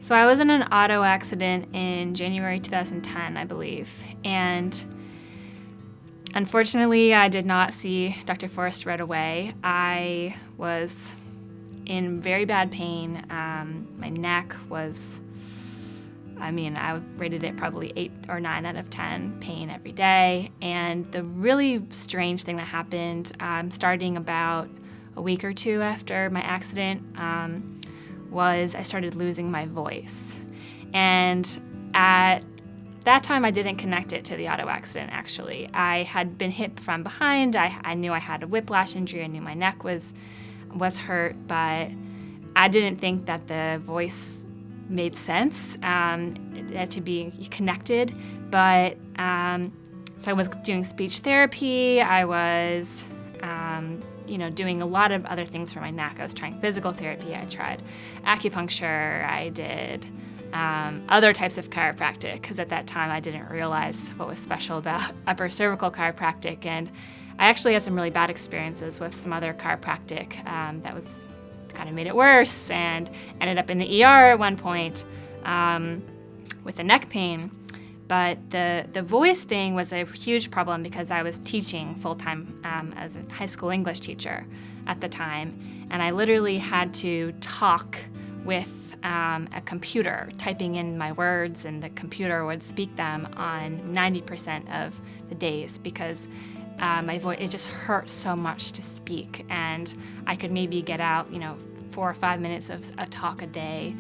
So I was in an auto accident in January 2010, I believe, and unfortunately I did not see Dr. Forrest right away. I was in very bad pain. My neck was, I rated it probably 8 or 9 out of 10 pain every day. And the really strange thing that happened, starting about a week or two after my accident, was I started losing my voice. And at that time, I didn't connect it to the auto accident, actually. I had been hit from behind. I knew I had a whiplash injury. I knew my neck was hurt, but I didn't think that the voice made sense to be connected. But so I was doing speech therapy. I was doing a lot of other things for my neck. I was trying physical therapy. I tried acupuncture. I did other types of chiropractic, because at that time I didn't realize what was special about upper cervical chiropractic. And I actually had some really bad experiences with some other chiropractic that was kind of made it worse, and ended up in the ER at one point with the neck pain. But the voice thing was a huge problem because I was teaching full-time as a high school English teacher at the time, and I literally had to talk with a computer, typing in my words, and the computer would speak them on 90% of the days because my voice, it just hurt so much to speak, and I could maybe get out 4 or 5 minutes of talk a day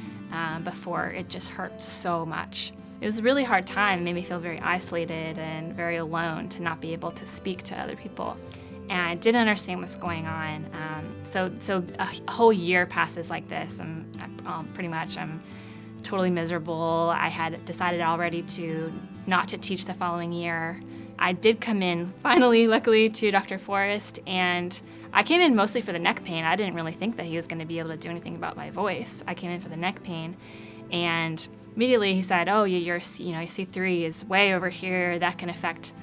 before it just hurt so much. It was a really hard time. It made me feel very isolated and very alone to not be able to speak to other people. And I didn't understand what's going on. So a whole year passes like this, and I'm totally miserable. I had decided already not to teach the following year. I did come in finally, luckily, to Dr. Forrest, and I came in mostly for the neck pain. I didn't really think that he was going to be able to do anything about my voice. I came in for the neck pain, and immediately he said, "Oh, your C3 is way over here. That can affect,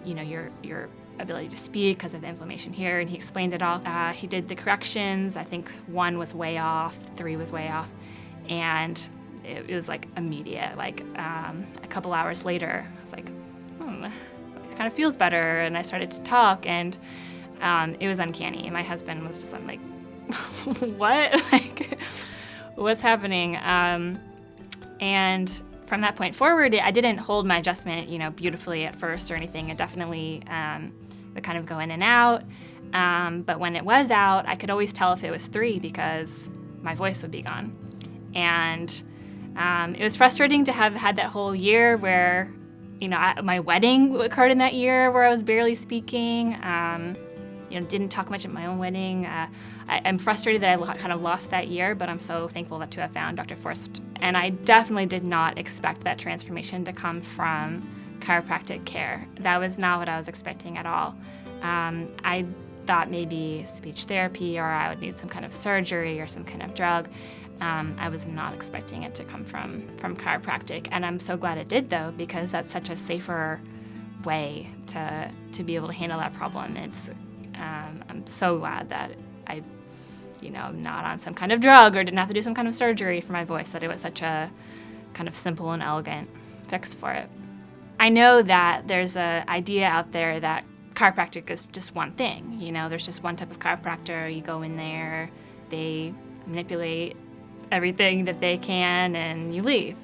your ability to speak because of the inflammation here." And he explained it all. He did the corrections. I think 1 was way off, 3 was way off, and it was like immediate. Like a couple hours later, I was like, it kind of feels better, and I started to talk, and it was uncanny. My husband was just like, what? Like, what's happening? And from that point forward, I didn't hold my adjustment, beautifully at first or anything. It definitely would kind of go in and out. But when it was out, I could always tell if it was 3 because my voice would be gone. And it was frustrating to have had that whole year where, my wedding occurred in that year where I was barely speaking. Didn't talk much at my own wedding. I'm frustrated that I kind of lost that year, but I'm so thankful to have found Dr. Forrest. And I definitely did not expect that transformation to come from chiropractic care. That was not what I was expecting at all. I thought maybe speech therapy, or I would need some kind of surgery or some kind of drug. I was not expecting it to come from chiropractic. And I'm so glad it did, though, because that's such a safer way to be able to handle that problem. I'm so glad that I'm not on some kind of drug or didn't have to do some kind of surgery for my voice, that it was such a kind of simple and elegant fix for it. I know that there's an idea out there that chiropractic is just one thing. There's just one type of chiropractor. You go in there, they manipulate everything that they can, and you leave.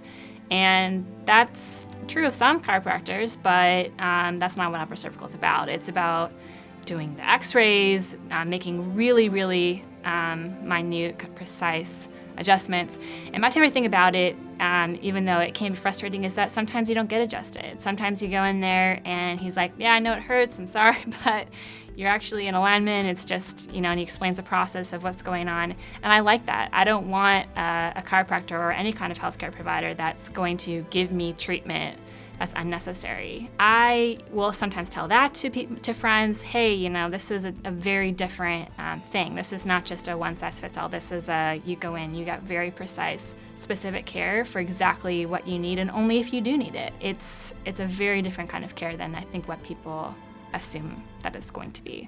And that's true of some chiropractors, but that's not what upper cervical is about. It's about doing the x-rays, making really, really minute, precise adjustments. And my favorite thing about it, even though it can be frustrating, is that sometimes you don't get adjusted. Sometimes you go in there and he's like, "Yeah, I know it hurts, I'm sorry, but you're actually in alignment." It's just, and he explains the process of what's going on. And I like that. I don't want a chiropractor or any kind of healthcare provider that's going to give me treatment that's unnecessary. I will sometimes tell that to friends. Hey, this is a very different thing. This is not just a one-size-fits-all. This is you go in, you get very precise, specific care for exactly what you need, and only if you do need it. It's a very different kind of care than I think what people assume that it's going to be.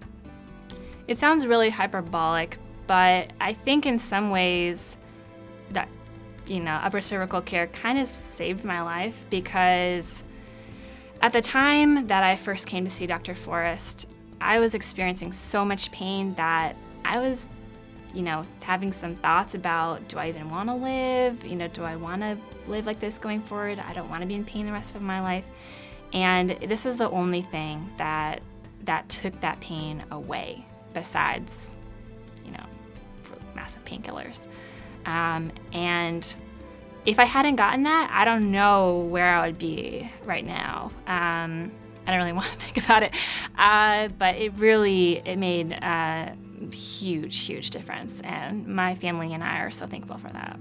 It sounds really hyperbolic, but I think in some ways that Upper Cervical Care kind of saved my life, because at the time that I first came to see Dr. Forrest, I was experiencing so much pain that I was, having some thoughts about, do I even want to live? Do I want to live like this going forward? I don't want to be in pain the rest of my life. And this is the only thing that took that pain away, besides, massive painkillers. And if I hadn't gotten that, I don't know where I would be right now. I don't really want to think about it, but it made a huge, huge difference, and my family and I are so thankful for that.